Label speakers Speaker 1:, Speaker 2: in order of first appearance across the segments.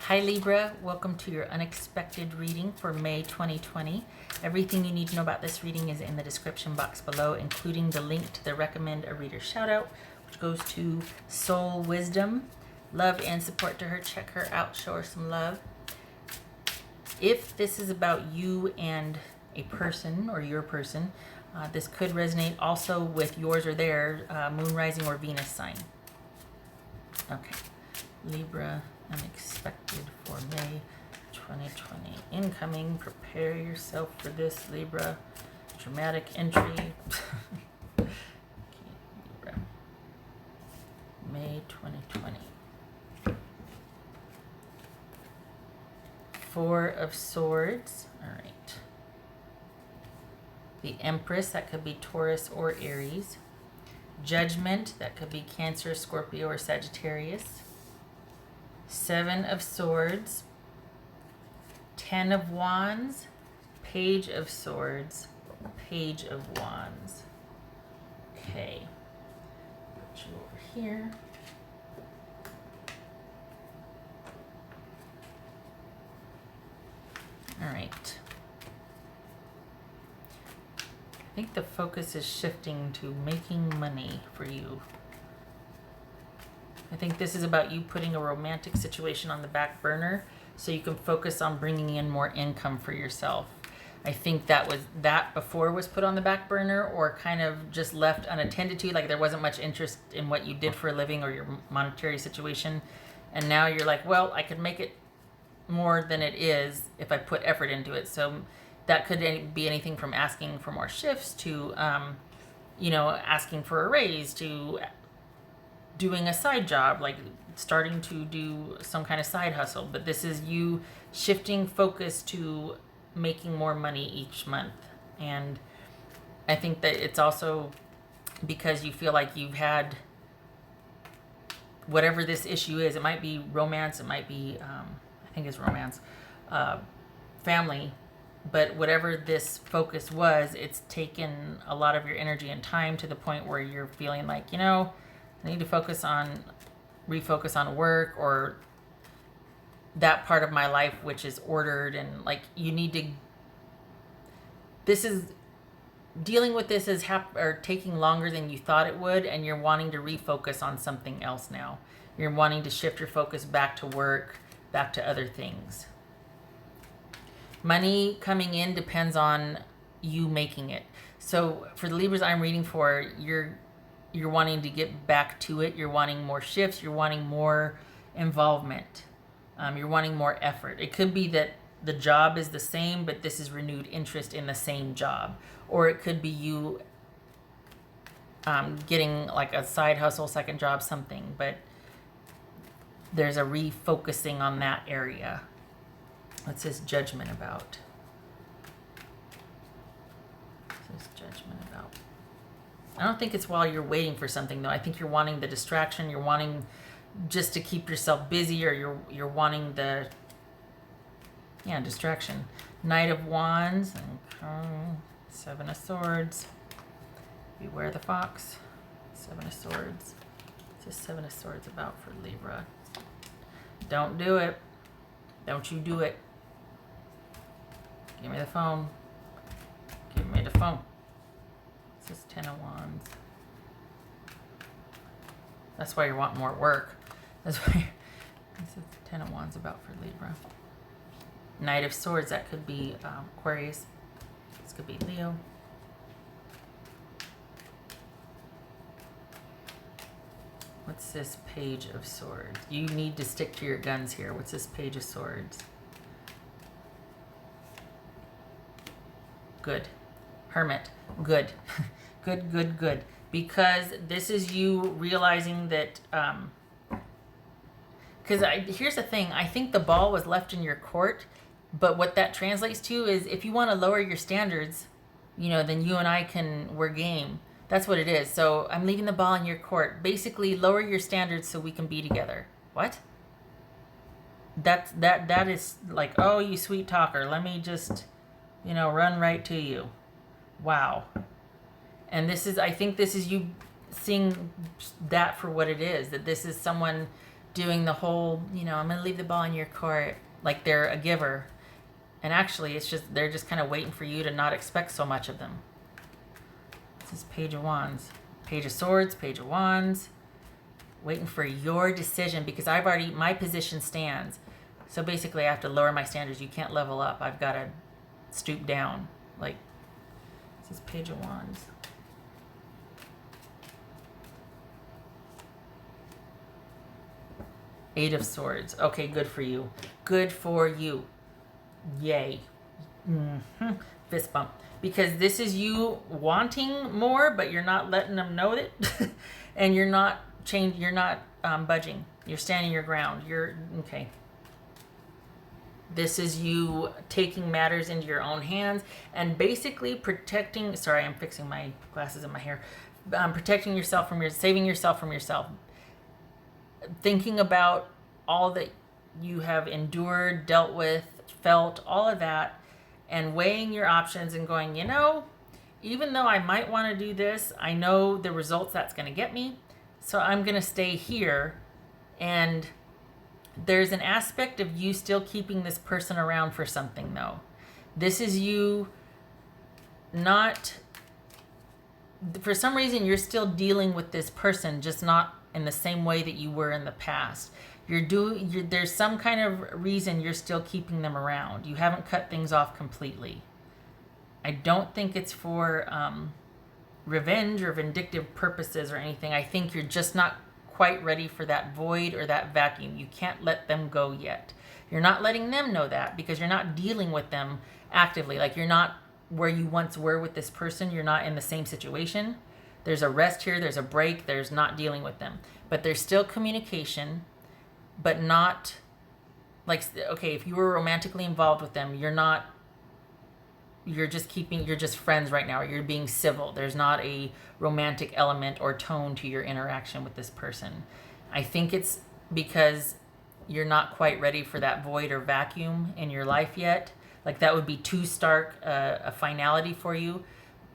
Speaker 1: Hi Libra, welcome to your unexpected reading for May 2020. Everything you need to know about this reading is in the description box below, including the link to the recommend a reader shout out, which goes to Soul Wisdom. Love and support to her. Check her out, show her some love. If this is about you and a person or your person, this could resonate also with yours or their moon, rising, or Venus sign. Okay, Libra, unexpected for May 2020. Incoming, prepare yourself for this, Libra. Dramatic entry. Okay, Libra. May 2020. Four of Swords. All right. The Empress, that could be Taurus or Aries. Judgment, that could be Cancer, Scorpio, or Sagittarius. Seven of Swords. 10 of Wands. Page of Swords. Page of Wands. Okay. Put you over here. All right. I think the focus is shifting to making money for you. I think this is about you putting a romantic situation on the back burner so you can focus on bringing in more income for yourself. I think that before was put on the back burner or kind of just left unattended to, like there wasn't much interest in what you did for a living or your monetary situation. And now you're like, well, I could make it more than it is if I put effort into it. So that could be anything from asking for more shifts to, asking for a raise, to doing a side job, like starting to do some kind of side hustle. But this is you shifting focus to making more money each month. And I think that it's also because you feel like you've had whatever this issue is. It might be romance, it might be, I think it's romance, family. But whatever this focus was, it's taken a lot of your energy and time to the point where you're feeling like, I need to refocus on work or that part of my life which is ordered, and like you need to, dealing with this is taking longer than you thought it would, and you're wanting to refocus on something else now. You're wanting to shift your focus back to work, back to other things. Money coming in depends on you making it. So for the Libras I'm reading for, you're wanting to get back to it. You're wanting more shifts. You're wanting more involvement. You're wanting more effort. It could be that the job is the same, but this is renewed interest in the same job. Or it could be you getting like a side hustle, second job, something. But there's a refocusing on that area. What's this Judgment about? What's this Judgment about? I don't think it's while you're waiting for something, though. I think you're wanting the distraction. You're wanting just to keep yourself busy, or you're wanting the distraction. Knight of Wands. Okay. Seven of Swords. Beware the fox. Seven of Swords. What's this Seven of Swords about for Libra? Don't do it. Don't you do it. Give me the phone. Give me the phone. This is 10 of Wands. That's why you're wanting more work. That's why this is 10 of Wands about for Libra. Knight of Swords, that could be Aquarius. This could be Leo. What's this Page of Swords? You need to stick to your guns here. What's this Page of Swords? Good. Hermit. Good. Good, good, good. Because this is you realizing that, here's the thing. I think the ball was left in your court, but what that translates to is if you want to lower your standards, then you and we're game. That's what it is. So I'm leaving the ball in your court. Basically, lower your standards so we can be together. What? That is like, oh, you sweet talker. Let me just, run right to you. Wow. And I think this is you seeing that for what it is. That this is someone doing the whole, I'm going to leave the ball in your court, like they're a giver. And actually, they're just kind of waiting for you to not expect so much of them. This is Page of Wands. Page of Swords, Page of Wands. Waiting for your decision, because my position stands. So basically I have to lower my standards. You can't level up. I've got to stoop down. Like, this is Page of Wands. Eight of Swords. Okay, good for you. Good for you. Yay. Fist bump. Because this is you wanting more, but you're not letting them know it. And you're not budging. You're standing your ground. Okay. This is you taking matters into your own hands and basically protecting, sorry, I'm fixing my glasses in my hair. Protecting yourself saving yourself from yourself. Thinking about all that you have endured, dealt with, felt, all of that, and weighing your options and going, even though I might want to do this, I know the results that's going to get me. So I'm going to stay here. And there's an aspect of you still keeping this person around for something, though. This is you not, for some reason, you're still dealing with this person, just not in the same way that you were in the past. There's some kind of reason you're still keeping them around. You haven't cut things off completely. I don't think it's for revenge or vindictive purposes or anything. I think you're just not quite ready for that void or that vacuum. You can't let them go yet. You're not letting them know that because you're not dealing with them actively. Like, you're not where you once were with this person. You're not in the same situation. There's a rest here. There's a break. There's not dealing with them. But there's still communication, but not like, okay, if you were romantically involved with them, you're just friends right now. You're being civil. There's not a romantic element or tone to your interaction with this person. I think it's because you're not quite ready for that void or vacuum in your life yet. Like, that would be too stark a finality for you.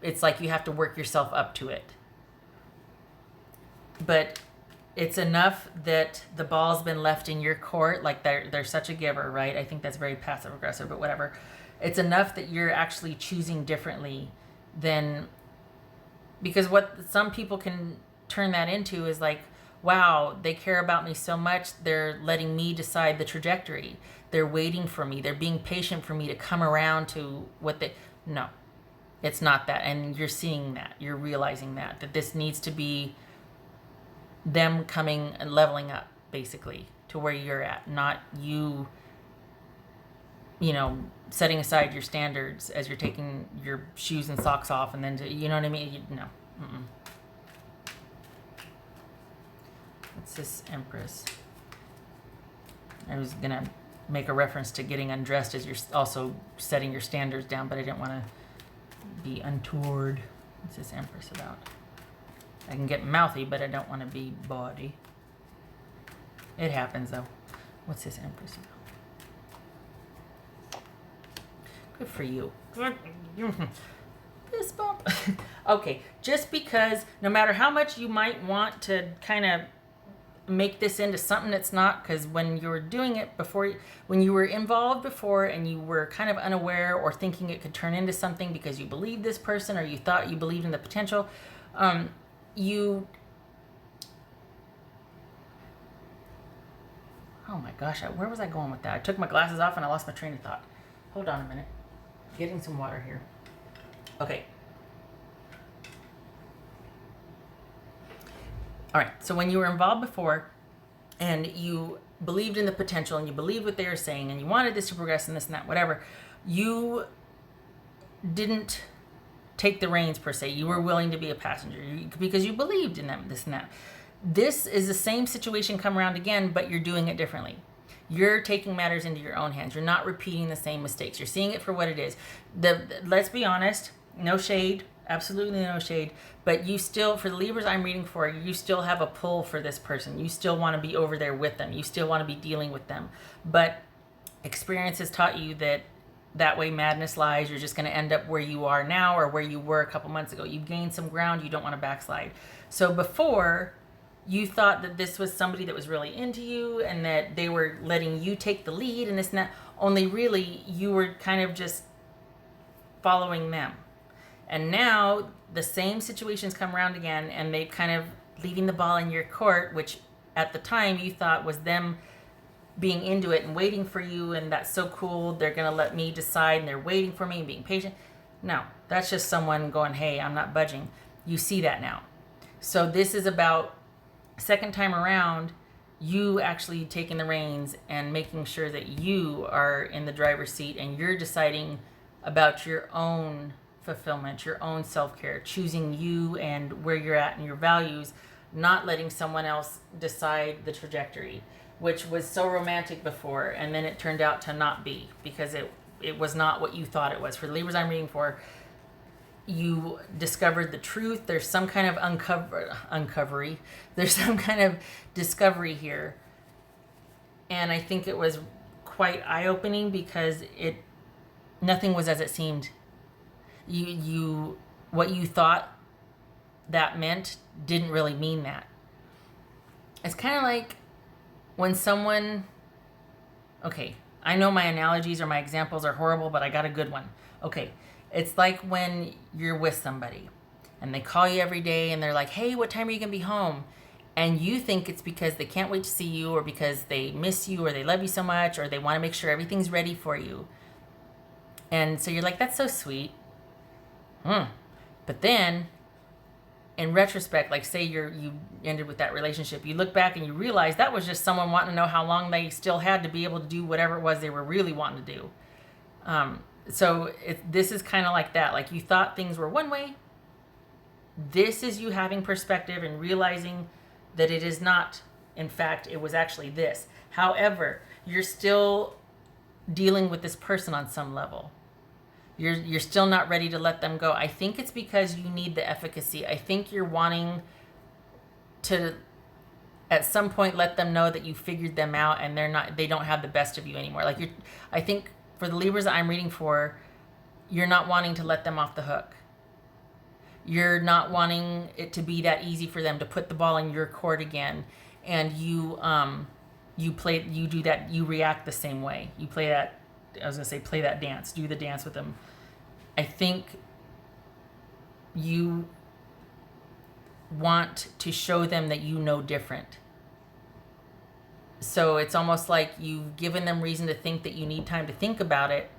Speaker 1: It's like you have to work yourself up to it. But it's enough that the ball's been left in your court. Like, they're such a giver, right? I think that's very passive aggressive, but whatever. It's enough that you're actually choosing differently than, because what some people can turn that into is like, wow, they care about me so much, they're letting me decide the trajectory. They're waiting for me. They're being patient for me to come around to no, it's not that. And you're seeing that. You're realizing that this needs to be them coming and leveling up, basically, to where you're at, not you, setting aside your standards as you're taking your shoes and socks off and then, you know what I mean? No. Mm-mm. What's this Empress? I was going to make a reference to getting undressed as you're also setting your standards down, but I didn't want to be untoward. What's this Empress about? I can get mouthy, but I don't want to be bawdy. It happens, though. What's this Empress about? Good for you. Fist bump. Okay, just because no matter how much you might want to kind of make this into something it's not, because when you were doing it before, when you were involved before and you were kind of unaware or thinking it could turn into something because you believed this person or you thought you believed in the potential, oh my gosh, where was I going with that? I took my glasses off and I lost my train of thought. Hold on a minute. Getting some water here. Okay. All right. So when you were involved before and you believed in the potential and you believed what they were saying and you wanted this to progress and this and that, whatever, you didn't take the reins per se. You were willing to be a passenger because you believed in them, this and that. This is the same situation come around again, but you're doing it differently. You're taking matters into your own hands. You're not repeating the same mistakes. You're seeing it for what it is. Let's be honest, no shade, absolutely no shade, but you still, for the Libras I'm reading for, you still have a pull for this person. You still want to be over there with them. You still want to be dealing with them. But experience has taught you that way madness lies. You're just going to end up where you are now or where you were a couple months ago. You've gained some ground. You don't want to backslide. So before, you thought that this was somebody that was really into you and that they were letting you take the lead and this and that, only really you were kind of just following them. And now the same situations come around again and they kind of leaving the ball in your court, which at the time you thought was them being into it and waiting for you, and that's so cool, they're going to let me decide and they're waiting for me and being patient. No, that's just someone going, hey, I'm not budging. You see that now. So this is about second time around, you actually taking the reins and making sure that you are in the driver's seat and you're deciding about your own fulfillment, your own self-care, choosing you and where you're at and your values, not letting someone else decide the trajectory, which was so romantic before, and then it turned out to not be, because it was not what you thought it was. For the Libras I'm reading for, you discovered the truth. There's some kind of uncovery. There's some kind of discovery here. And I think it was quite eye-opening because nothing was as it seemed. What you thought that meant didn't really mean that. It's kind of like when someone, okay, I know my analogies or my examples are horrible, but I got a good one. Okay, it's like when you're with somebody and they call you every day and they're like, hey, what time are you going to be home? And you think it's because they can't wait to see you, or because they miss you, or they love you so much, or they want to make sure everything's ready for you. And so you're like, that's so sweet. But then in retrospect, like say you ended with that relationship, you look back and you realize that was just someone wanting to know how long they still had to be able to do whatever it was they were really wanting to do. So this is kind of like that. Like you thought things were one way. This is you having perspective and realizing that it is not. In fact, it was actually this. However, you're still dealing with this person on some level. You're still not ready to let them go. I think it's because you need the efficacy. I think you're wanting to at some point let them know that you figured them out and they don't have the best of you anymore. Like I think for the Libras that I'm reading for, you're not wanting to let them off the hook. You're not wanting it to be that easy for them to put the ball in your court again, and you do that, you react the same way. You play that, I was going to say play that dance, do the dance with them. I think you want to show them that you know different. So it's almost like you've given them reason to think that you need time to think about it.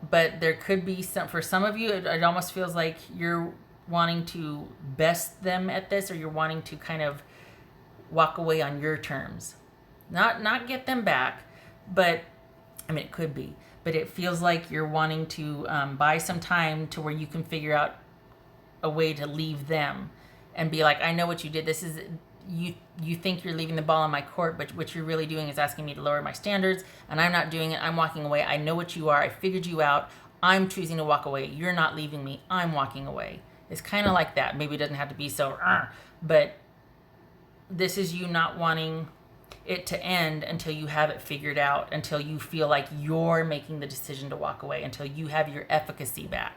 Speaker 1: But there could be for some of you, it almost feels like you're wanting to best them at this, or you're wanting to kind of walk away on your terms. Not get them back, but I mean, it could be, but it feels like you're wanting to buy some time to where you can figure out a way to leave them and be like, I know what you did. This is, you think you're leaving the ball in my court, but what you're really doing is asking me to lower my standards, and I'm not doing it. I'm walking away. I know what you are. I figured you out. I'm choosing to walk away. You're not leaving me. I'm walking away. It's kind of like that. Maybe it doesn't have to be so, but this is you not wanting it to end until you have it figured out, until you feel like you're making the decision to walk away, until you have your efficacy back.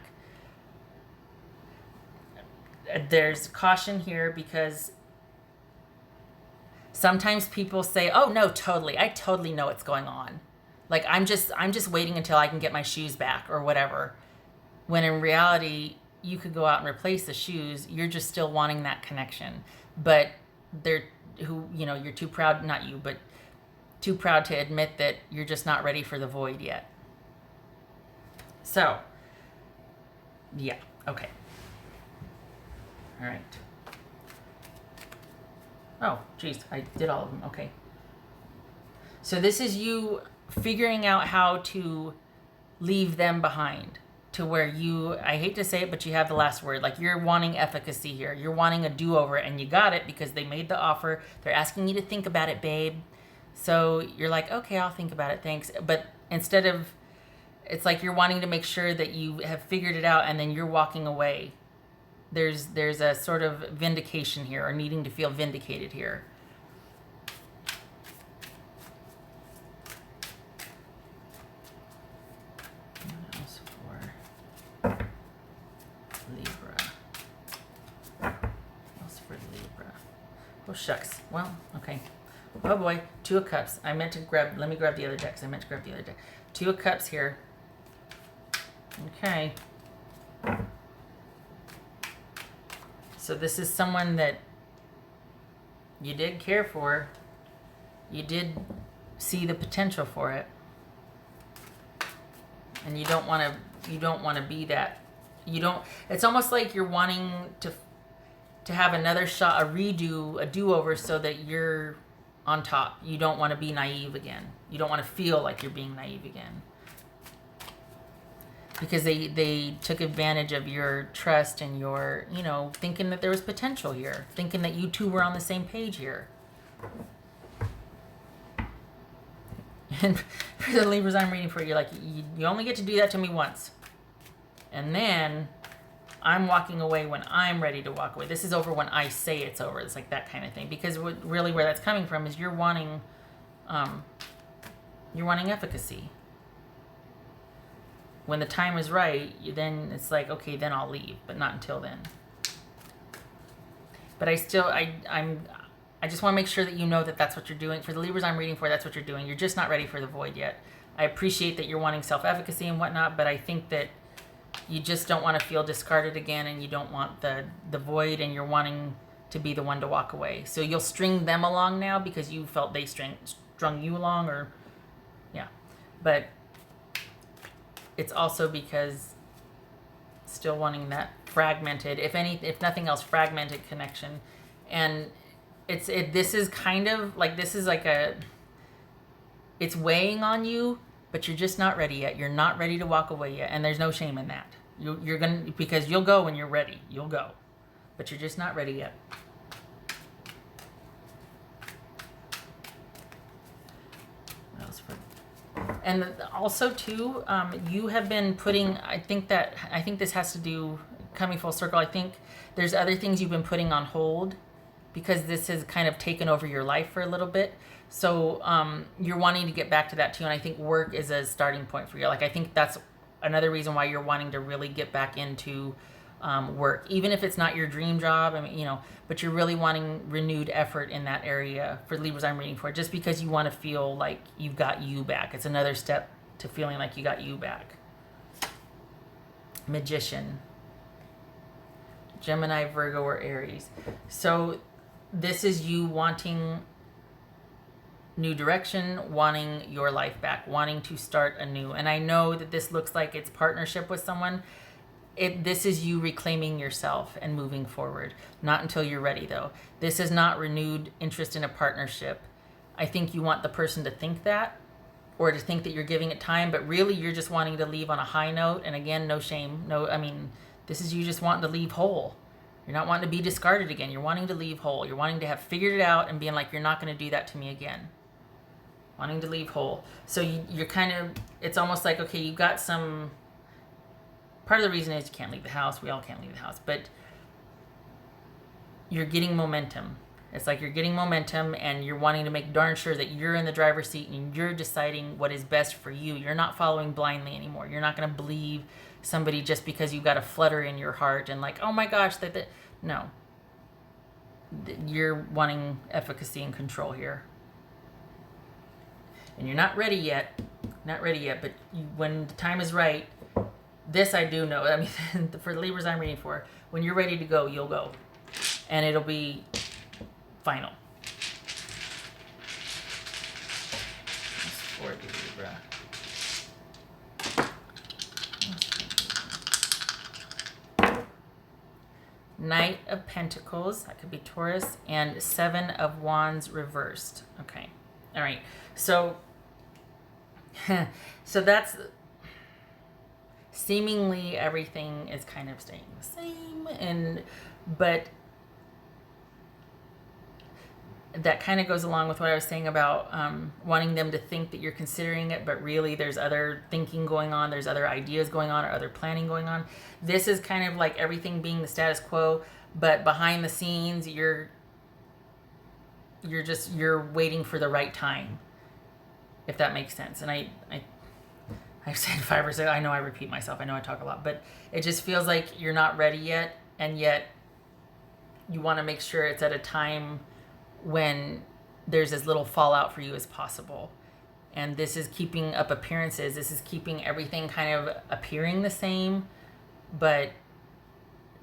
Speaker 1: There's caution here because sometimes people say, oh no, totally, I totally know what's going on. Like I'm just waiting until I can get my shoes back or whatever. When in reality, you could go out and replace the shoes. You're just still wanting that connection. But you're too proud, not you, but too proud to admit that you're just not ready for the void yet. So, yeah, okay. All right. Oh, geez, I did all of them. Okay. So this is you figuring out how to leave them behind to where I hate to say it, but you have the last word. Like you're wanting efficacy here. You're wanting a do-over, and you got it because they made the offer. They're asking you to think about it, babe. So you're like, okay, I'll think about it, thanks. But instead of, it's like you're wanting to make sure that you have figured it out, and then you're walking away. There's a sort of vindication here, or needing to feel vindicated here. What else for Libra? What else for Libra? Oh, shucks. Well, okay. Oh boy, 2 of Cups. I meant to grab, let me grab the other deck, 'cause I meant to grab the other deck. 2 of Cups here. Okay. So this is someone that you did care for. You did see the potential for it. And you don't want to be that. You don't, it's almost like you're wanting to have another shot, a do-over so that you're on top. You don't want to be naive again. You don't want to feel like you're being naive again. Because they took advantage of your trust and your, thinking that there was potential here. Thinking that you two were on the same page here. And for the Libras I'm reading for, you're like, you only get to do that to me once. And then I'm walking away when I'm ready to walk away. This is over when I say it's over. It's like that kind of thing. Because really where that's coming from is you're wanting efficacy. When the time is right, then it's like, okay, then I'll leave, but not until then. But I just want to make sure that you know that that's what you're doing. For the Libras I'm reading for, that's what you're doing. You're just not ready for the void yet. I appreciate that you're wanting self-efficacy and whatnot, but I think that you just don't want to feel discarded again, and you don't want the void, and you're wanting to be the one to walk away. So you'll string them along now because you felt they strung you along, or yeah. But it's also because still wanting that fragmented, if nothing else, fragmented connection. And this is kind of like, it's weighing on you, but you're just not ready yet. You're not ready to walk away yet. And there's no shame in that. You're going to, because you'll go when you're ready. You'll go, but you're just not ready yet. And also too, you have been putting, I think this has to do, coming full circle, I think there's other things you've been putting on hold because this has kind of taken over your life for a little bit. So you're wanting to get back to that too. And I think work is a starting point for you. Like, I think that's another reason why you're wanting to really get back into work, even if it's not your dream job. I mean, but you're really wanting renewed effort in that area for Libras I'm reading for, just because you want to feel like you've got you back. It's another step to feeling like you got you back. Magician, Gemini, Virgo, or Aries. So this is you wanting new direction, wanting your life back, wanting to start anew. And I know that this looks like it's partnership with someone. This is you reclaiming yourself and moving forward. Not until you're ready, though. This is not renewed interest in a partnership. I think you want the person to think that, or to think that you're giving it time, but really you're just wanting to leave on a high note. And again, no shame. This is you just wanting to leave whole. You're not wanting to be discarded again. You're wanting to leave whole. You're wanting to have figured it out and being like, you're not going to do that to me again. Wanting to leave whole. So you're kind of, it's almost like, okay, you've got some, part of the reason is you can't leave the house. We all can't leave the house, but you're getting momentum. It's like you're getting momentum and you're wanting to make darn sure that you're in the driver's seat and you're deciding what is best for you. You're not following blindly anymore. You're not going to believe somebody just because you've got a flutter in your heart and like, oh my gosh, no. You're wanting efficacy and control here. And you're not ready yet, but when the time is right, this I do know. I mean, for the Libras I'm reading for, when you're ready to go, you'll go. And it'll be final. For the Libra. Knight of Pentacles, that could be Taurus, and Seven of Wands reversed. Okay. All right. So that's seemingly everything is kind of staying the same, but that kind of goes along with what I was saying about wanting them to think that you're considering it, but really there's other thinking going on, there's other ideas going on, or other planning going on. This is kind of like everything being the status quo, but behind the scenes you're waiting for the right time, if that makes sense. And I've said 5 or 6, I know I repeat myself, I know I talk a lot, but it just feels like you're not ready yet, and yet you want to make sure it's at a time when there's as little fallout for you as possible. And this is keeping up appearances. This is keeping everything kind of appearing the same, but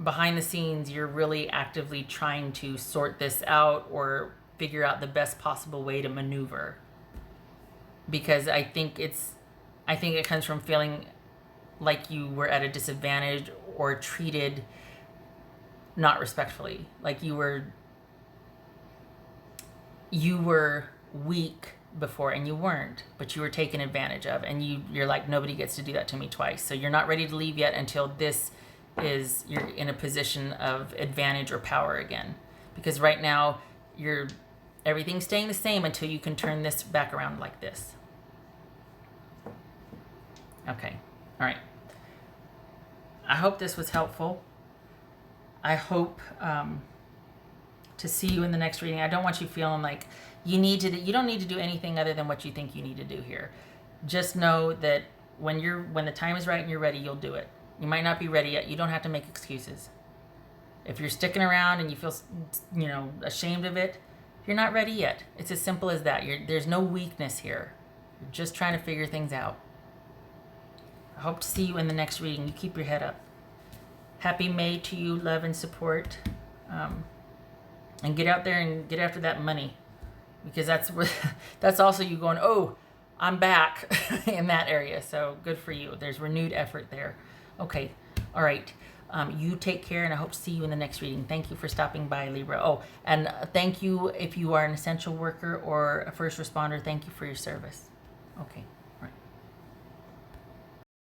Speaker 1: behind the scenes, you're really actively trying to sort this out or figure out the best possible way to maneuver. Because I think it comes from feeling like you were at a disadvantage or treated not respectfully, like you were weak before, and you weren't, but you were taken advantage of, and you're like, nobody gets to do that to me twice. So you're not ready to leave yet until you're in a position of advantage or power again. Because right now everything's staying the same until you can turn this back around like this. Okay. All right. I hope this was helpful. I hope to see you in the next reading. I don't want you feeling like you don't need to do anything other than what you think you need to do here. Just know that when the time is right and you're ready, you'll do it. You might not be ready yet. You don't have to make excuses. If you're sticking around and you feel, ashamed of it, you're not ready yet. It's as simple as that. There's no weakness here. You're just trying to figure things out. I hope to see you in the next reading. You keep your head up. Happy May to you, love and support. And get out there and get after that money. Because that's also you going, oh, I'm back in that area. So good for you. There's renewed effort there. Okay. All right. You take care, and I hope to see you in the next reading. Thank you for stopping by, Libra. Oh, and thank you if you are an essential worker or a first responder. Thank you for your service. Okay.